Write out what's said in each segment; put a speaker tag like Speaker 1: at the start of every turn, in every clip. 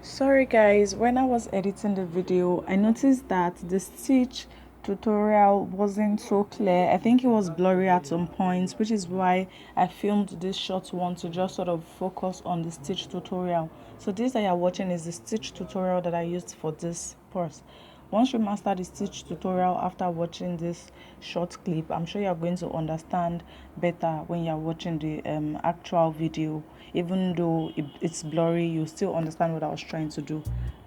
Speaker 1: Sorry guys, when I was editing the video, I noticed that the stitch tutorial wasn't so clear. I think it was blurry at some points, which is why I filmed this short one to just sort of focus on the stitch tutorial. So this that you're watching is the stitch tutorial that I used for this purse. Once you master the stitch tutorial after watching this short clip, I'm sure you're going to understand better when you're watching the actual video. Even though it's blurry, you still understand what I was trying to do.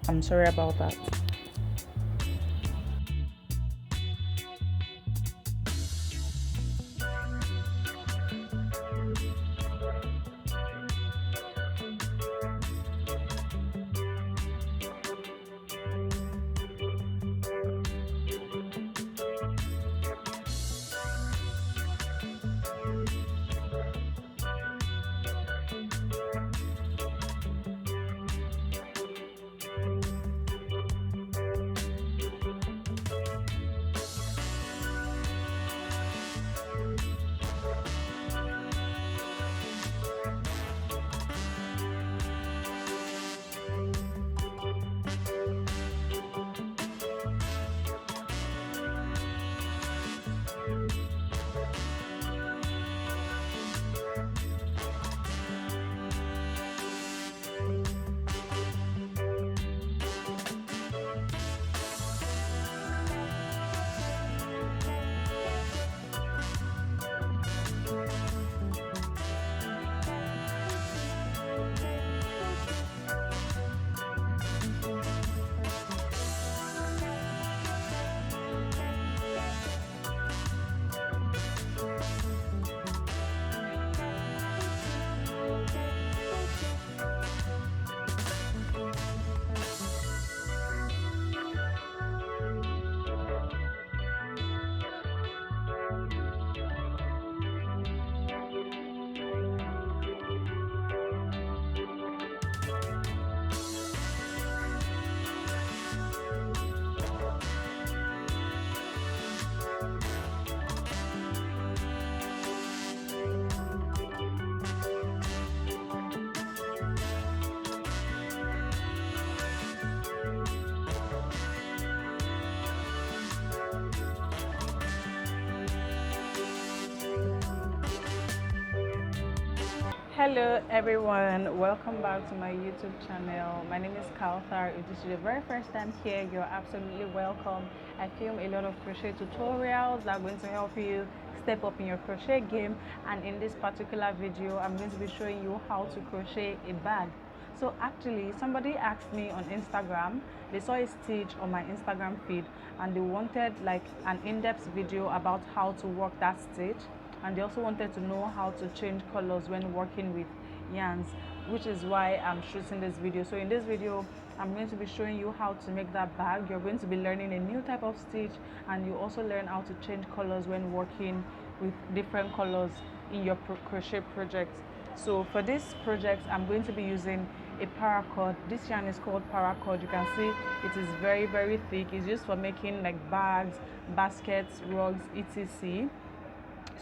Speaker 1: I'm sorry about that. Hello everyone, welcome back to my YouTube channel. My name is Kauthar. If this is your very first time here, you're absolutely welcome. I film a lot of crochet tutorials that are going to help you step up in your crochet game, and in this particular video I'm going to be showing you how to crochet a bag. So actually somebody asked me on Instagram, they saw a stitch on my Instagram feed and they wanted like an in-depth video about how to work that stitch, and they also wanted to know how to change colors when working with yarns, which is why I'm shooting this video. So in this video I'm going to be showing you how to make that bag. You're going to be learning a new type of stitch, and you also learn how to change colors when working with different colors in your crochet project. So for this project I'm going to be using a paracord. This yarn is called paracord. You can see it is very thick. It's used for making like bags, baskets, rugs, etc.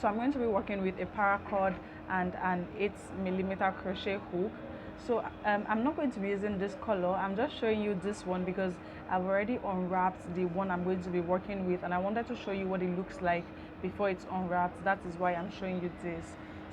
Speaker 1: So I'm going to be working with a paracord and an 8mm crochet hook. So I'm not going to be using this color. I'm just showing you this one because I've already unwrapped the one I'm going to be working with, and I wanted to show you what it looks like before it's unwrapped. That is why I'm showing you this.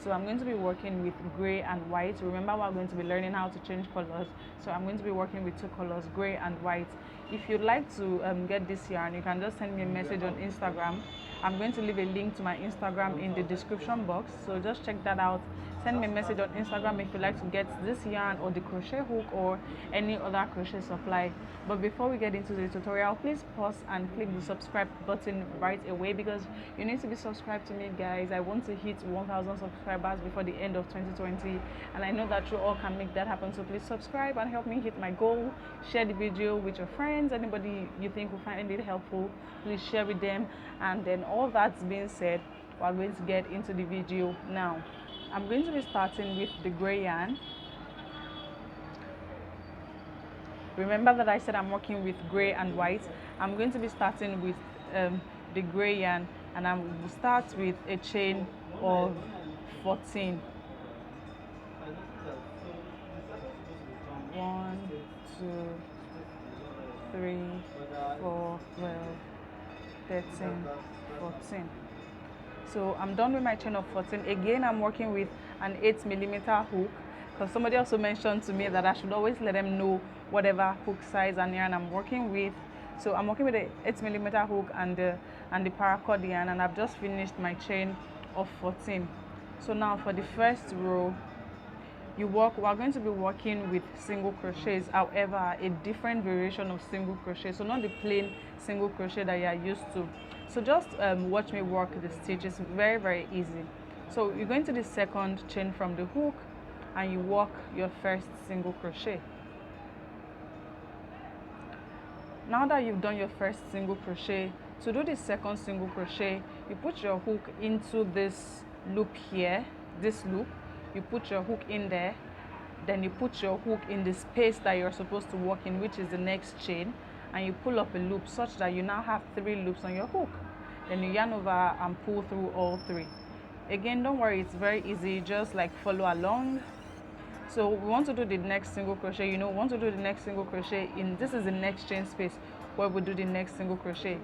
Speaker 1: So I'm going to be working with gray and white. Remember, we're going to be learning how to change colors. So I'm going to be working with two colors, gray and white. If you'd like to get this yarn, you can just send me a message on Instagram. I'm going to leave a link to my Instagram in the description box, so just check that out. Send me a message on Instagram if you'd like to get this yarn or the crochet hook or any other crochet supply. But before we get into the tutorial, please pause and click the subscribe button right away, because you need to be subscribed to me, guys. I want to hit 1,000 subscribers before the end of 2020, and I know that you all can make that happen. So please subscribe and help me hit my goal. Share the video with your friends, anybody you think will find it helpful, please share with them. And then all that's being said, we're going to get into the video now. I'm going to be starting with the gray yarn. Remember that I said I'm working with gray and white. I'm going to be starting with the gray yarn, and I will start with a chain of 14. 1, 2, 3, 4, 12, 13, 14. So I'm done with my chain of 14. Again, I'm working with an 8mm hook, because somebody also mentioned to me that I should always let them know whatever hook size and yarn I'm working with. So I'm working with the 8mm hook and the paracord yarn, and I've just finished my chain of 14. So now for the first row, we're going to be working with single crochets, however a different variation of single crochet, so not the plain single crochet that you are used to. So just watch me work the stitch. It's very easy. So you're going to the second chain from the hook and you work your first single crochet. Now that you've done your first single crochet, to do the second single crochet, you put your hook into this loop here, this loop. You put your hook in there, then you put your hook in the space that you're supposed to work in, which is the next chain, and you pull up a loop such that you now have 3 loops on your hook. Then you yarn over and pull through all 3. Again, don't worry, it's very easy, just like follow along. So we want to do the next single crochet, we want to do the next single crochet in, this is the next chain space where we do the next single crochet.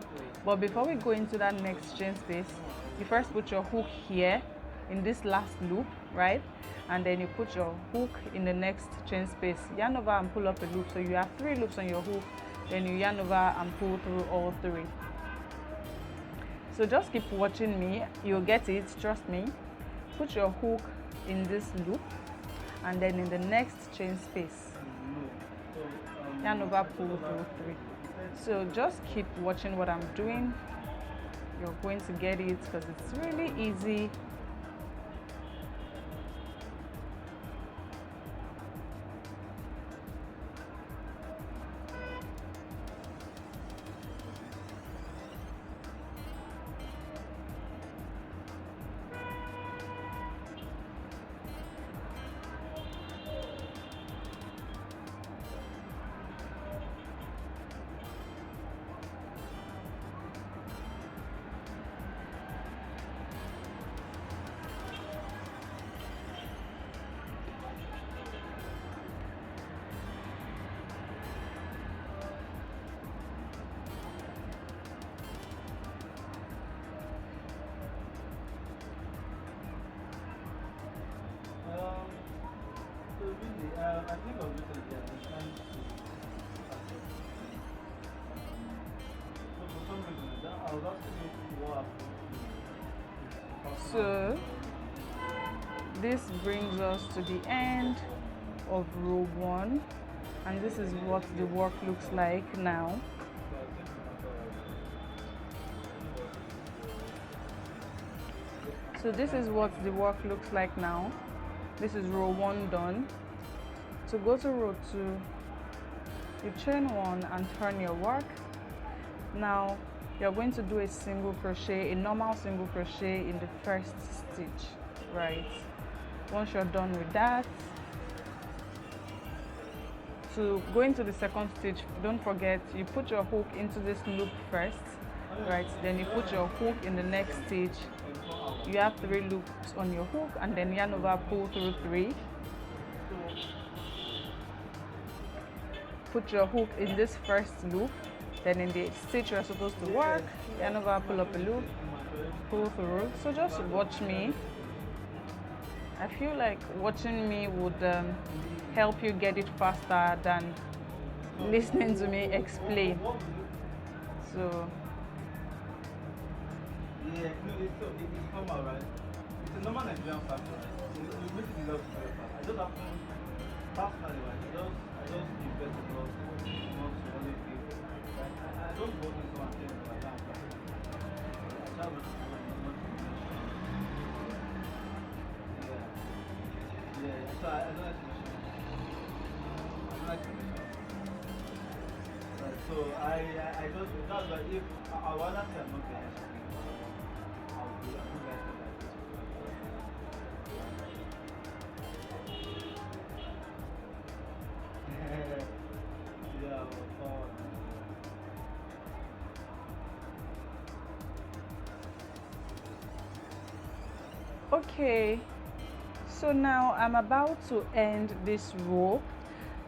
Speaker 1: But before we go into that next chain space, you first put your hook here in this last loop, right? And then you put your hook in the next chain space, yarn over and pull up a loop. So you have 3 loops on your hook, then you yarn over and pull through all 3. So just keep watching me, you'll get it, trust me. Put your hook in this loop and then in the next chain space, yarn over, pull through 3. So just keep watching what I'm doing, you're going to get it because it's really easy.
Speaker 2: I think of recently I'm trying to so for some reason I was asking you what happened.
Speaker 1: So this brings us to the end of row 1, and this is what the work looks like now. So this is what the work looks like now. This is row 1 done. To go to row 2, you chain 1 and turn your work. Now you're going to do a single crochet, a normal single crochet in the first stitch, right? Once you're done with that, to go into the second stitch, don't forget you put your hook into this loop first, right? Then you put your hook in the next stitch. You have 3 loops on your hook and then yarn over, pull through 3. Put your hook in this first loop, then in the stitch you're supposed to work, yarn over, pull up a loop, pull through. So just watch me. I feel like watching me would help you get it faster than listening to me explain. So
Speaker 2: yeah, it's normal, right? It's a normal Nigerian factor. You make it love I just have to personally, right? I just invest a lot not to only feel. I don't go into one thing like that. I try to yeah. So I don't like to mention. I don't like to mention. Right, so I just, that's why if I rather say I'm not going to I'll do like this. Yeah,
Speaker 1: okay, so now I'm about to end this row.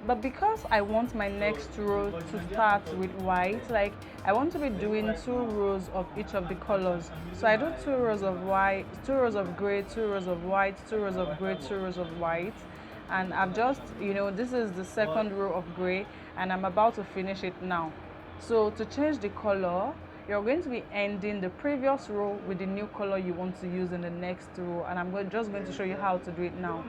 Speaker 1: But because I want my next row to start with white, like I want to be doing 2 rows of each of the colors. So I do 2 rows of white, 2 rows of gray, 2 rows of white, 2 rows of gray, 2 rows of white. And I've just, this is the second row of gray and I'm about to finish it now. So to change the color, you're going to be ending the previous row with the new color you want to use in the next row, and I'm just going to show you how to do it now.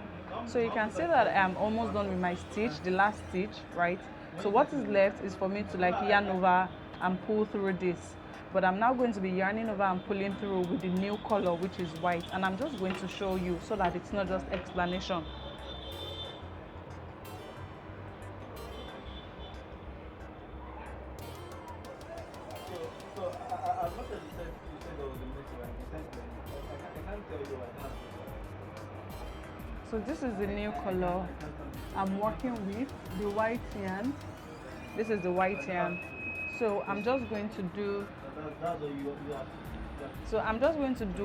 Speaker 1: So you can see that I'm almost done with my stitch, the last stitch, right? So what is left is for me to like yarn over and pull through this. But I'm now going to be yarning over and pulling through with the new color, which is white, and I'm just going to show you so that it's not just explanation. So this is the new color I'm working with, the white yarn. This is the white yarn. So I'm just going to do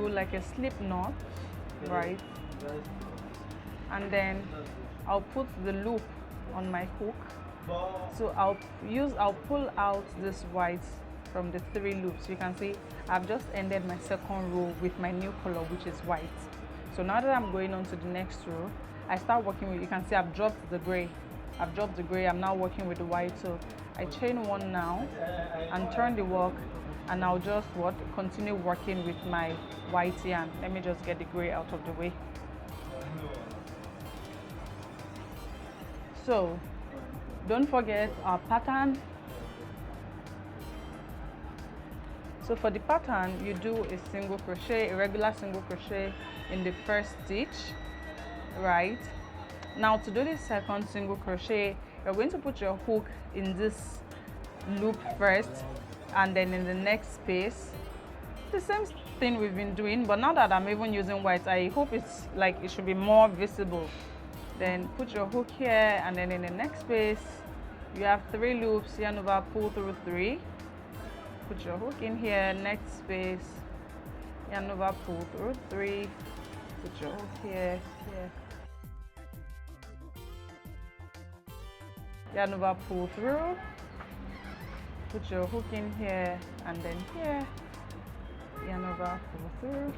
Speaker 1: like a slip knot, right? And then I'll put the loop on my hook. So I'll pull out this white from the 3 loops. You can see I've just ended my second row with my new color, which is white. So now that I'm going on to the next row, I start working with, you can see I've dropped the gray. I'm now working with the white. So I chain 1 now and turn the work, and I'll just continue working with my white yarn. Let me just get the gray out of the way. So don't forget our pattern. So for the pattern, you do a regular single crochet in the first stitch, right? Now to do the second single crochet, you're going to put your hook in this loop first and then in the next space. The same thing we've been doing, but now that I'm even using white, I hope it's like it should be more visible. Then put your hook here, and then in the next space you have 3 loops, yarn over, pull through 3. Put your hook in here, next space, yarn over, pull through 3. Put your hook here, yarn over, pull through. Put your hook in here and then here, yarn over, pull through.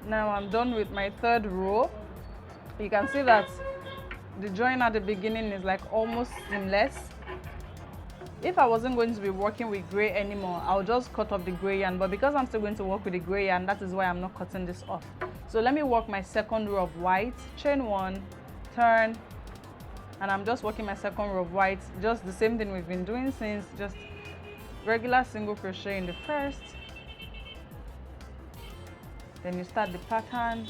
Speaker 1: Now I'm done with my 3rd row. You can see that the join at the beginning is like almost seamless. If I wasn't going to be working with gray anymore, I'll just cut off the gray yarn, but because I'm still going to work with the gray yarn, that is why I'm not cutting this off. So let me work my 2nd row of white, chain 1, turn, and I'm just working my 2nd row of white, just the same thing we've been doing since, just regular single crochet in the first. Then you start the pattern.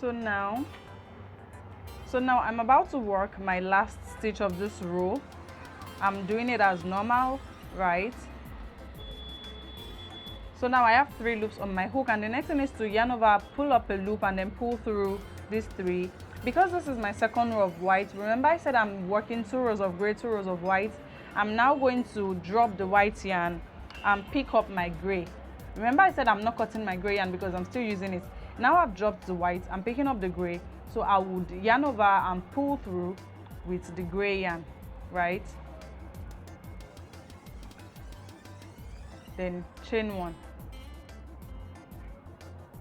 Speaker 1: So now I'm about to work my last stitch of this row. I'm doing it as normal, right? So now I have 3 loops on my hook, and the next thing is to yarn over, pull up a loop, and then pull through these 3. Because this is my second row of white, remember I said I'm working 2 rows of gray, 2 rows of white. I'm now going to drop the white yarn and pick up my gray. Remember I said I'm not cutting my gray yarn because I'm still using it. Now I've dropped the white, I'm picking up the gray, so I would yarn over and pull through with the gray yarn, right? Then chain 1.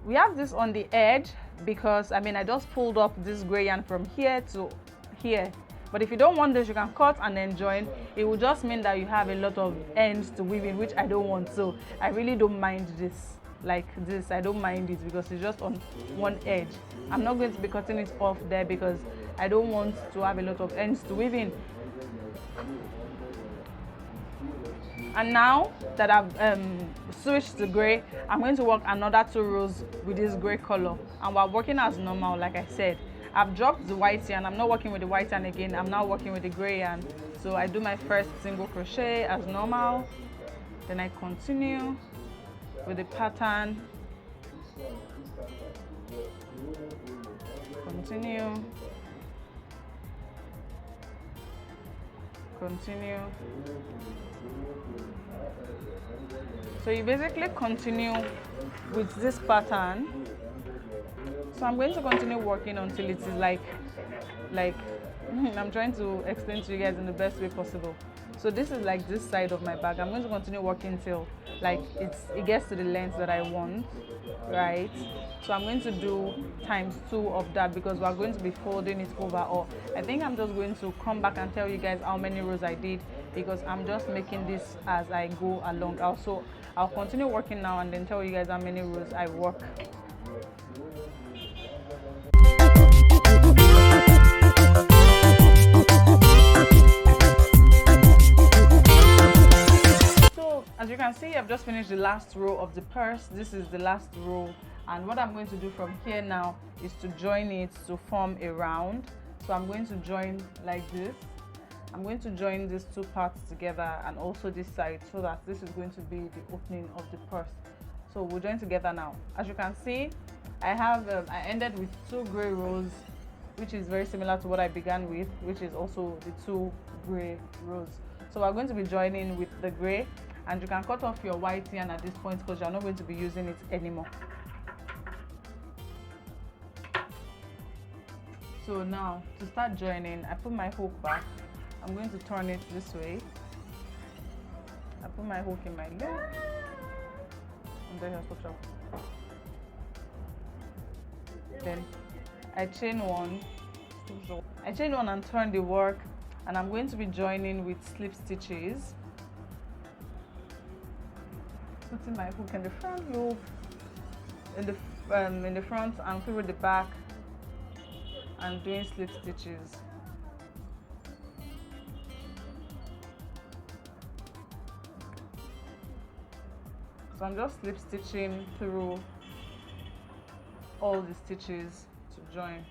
Speaker 1: We have this on the edge because I just pulled up this gray yarn from here to here. But if you don't want this, you can cut and then join. It will just mean that you have a lot of ends to weave in, which I don't want. So I really don't mind this, like this. I don't mind it because it's just on one edge. I'm not going to be cutting it off there because I don't want to have a lot of ends to weave in. And now that I've switched to gray, I'm going to work another 2 rows with this gray color, and we're working as normal. Like I said, I've dropped the white yarn. I'm not working with the white yarn again. I'm now working with the gray yarn. So I do my first single crochet as normal, then I continue with the pattern, continue, so you basically continue with this pattern. So I'm going to continue working until it is like I'm trying to explain to you guys in the best way possible. So this is like this side of my bag. I'm going to continue working till like it gets to the length that I want, right? So I'm going to do ×2 of that because we're going to be folding it over. Or I think I'm just going to come back and tell you guys how many rows I did because I'm just making this as I go along. Also, I'll continue working now and then tell you guys how many rows I work. As you can see, I've just finished the last row of the purse. This is the last row, and what I'm going to do from here now is to join it to form a round. So I'm going to join like this. I'm going to join these 2 parts together and also this side, so that this is going to be the opening of the purse. So we'll join together now. As you can see, I ended with 2 gray rows, which is very similar to what I began with, which is also the 2 gray rows. So we're going to be joining with the gray, and you can cut off your white yarn at this point because you're not going to be using it anymore. So now to start joining, I put my hook back. I'm going to turn it this way. I put my hook in my loop, and then then I chain 1. I chain 1 and turn the work, and I'm going to be joining with slip stitches. Putting my hook in the front loop, in the front and through the back, and doing slip stitches. So I'm just slip stitching through all the stitches to join.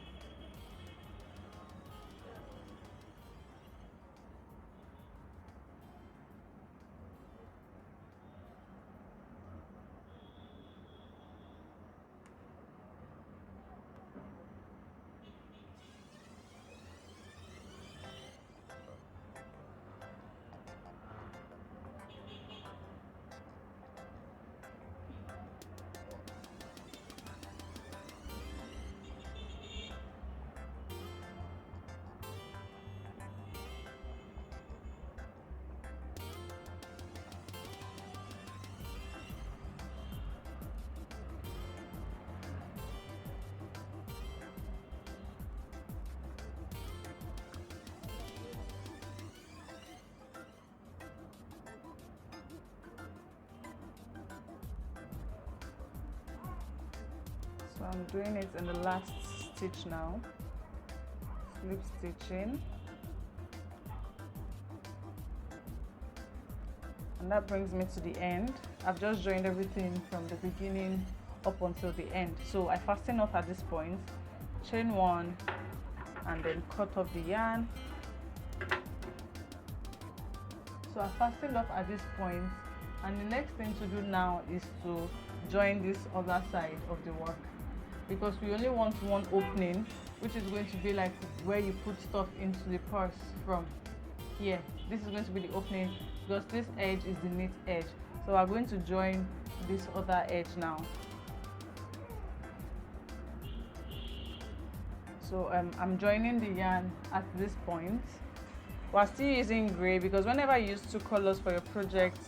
Speaker 1: So I'm doing it in the last stitch now, slip stitching, and that brings me to the end. I've just joined everything from the beginning up until the end. So I fasten off at this point, chain 1 and then cut off the yarn. So I fastened off at this point, and the next thing to do now is to join this other side of the work, because we only want one opening, which is going to be like where you put stuff into the purse from here. This is going to be the opening because this edge is the knit edge. So we're going to join this other edge now. So I'm joining the yarn at this point. We're still using gray because whenever you use 2 colors for your project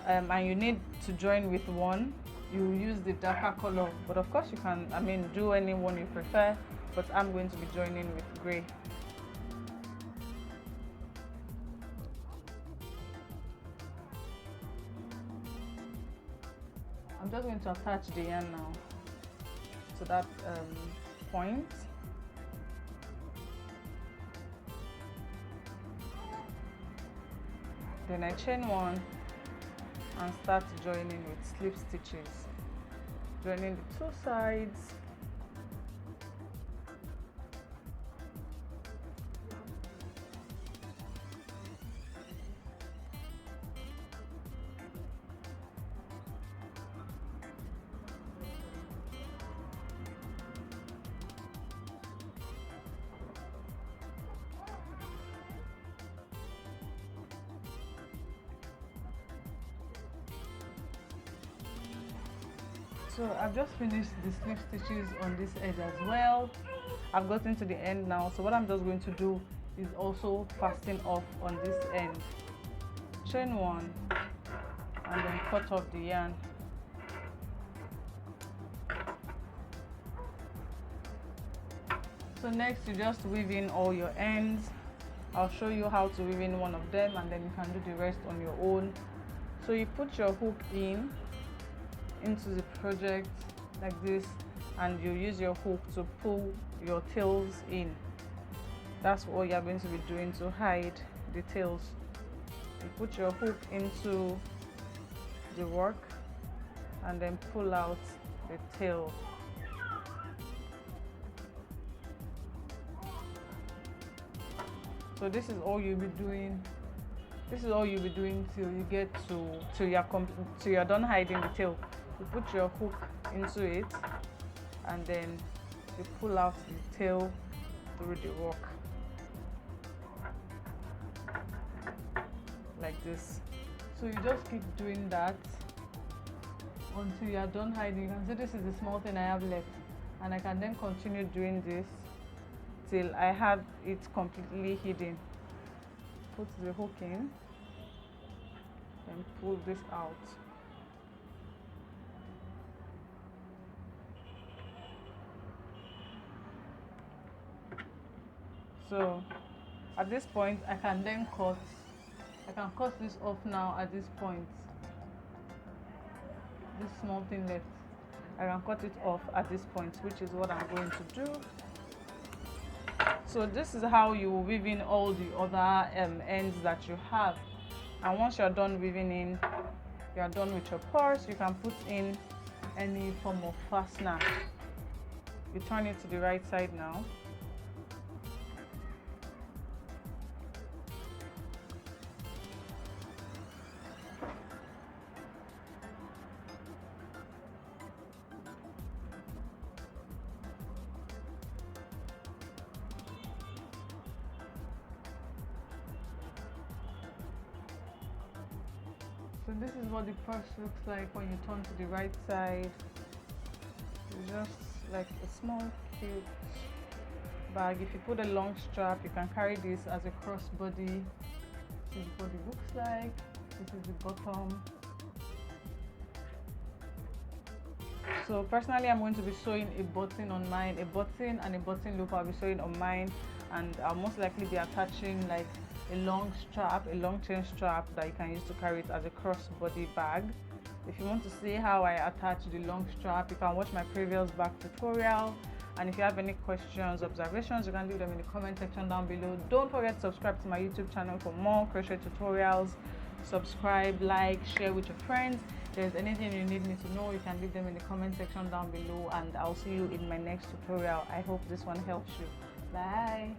Speaker 1: and you need to join with one, you use the darker color, but of course you can do any one you prefer, but I'm going to be joining with gray. I'm just going to attach the yarn now to that point. Then I chain 1 and start joining with slip stitches, joining the 2 sides. So I've just finished the slip stitches on this edge as well. I've gotten to the end now, so what I'm just going to do is also fasten off on this end. Chain 1 and then cut off the yarn. So next you just weave in all your ends. I'll show you how to weave in one of them and then you can do the rest on your own. So you put your hook into the project like this, and you use your hook to pull your tails in. That's what you're going to be doing to hide the tails. You put your hook into the work and then pull out the tail. So this is all you'll be doing. This is all you'll be doing till you get till you're done hiding the tail. You put your hook into it and then you pull out the tail through the work like this. So you just keep doing that until you are done hiding. You can see this is the small thing I have left, and I can then continue doing this till I have it completely hidden. Put the hook in and pull this out. So at this point I can then cut this off now. At this point, this small thing left, I can cut it off at this point, which is what I'm going to do. So this is how you weave in all the other ends that you have, and once you're done weaving in, you're done with your purse. You can put in any form of fastener. You turn it to the right side now. So this is what the purse looks like when you turn to the right side. It's just like a small cute bag. If you put a long strap, you can carry this as a crossbody. This is what it looks like. This is the bottom. So personally, I'm going to be sewing a button on mine, a button and a button loop I'll be sewing on mine, and I'll most likely be attaching like a long strap, a long chain strap that you can use to carry it as a crossbody bag. If you want to see how I attach the long strap, you can watch my previous bag tutorial. And if you have any questions, observations, you can leave them in the comment section down below. Don't forget to subscribe to my YouTube channel for more crochet tutorials. Subscribe, like, share with your friends. there's anything you need me to know, you can leave them in the comment section down below, and I'll see you in my next tutorial. I hope this one helps you. Bye.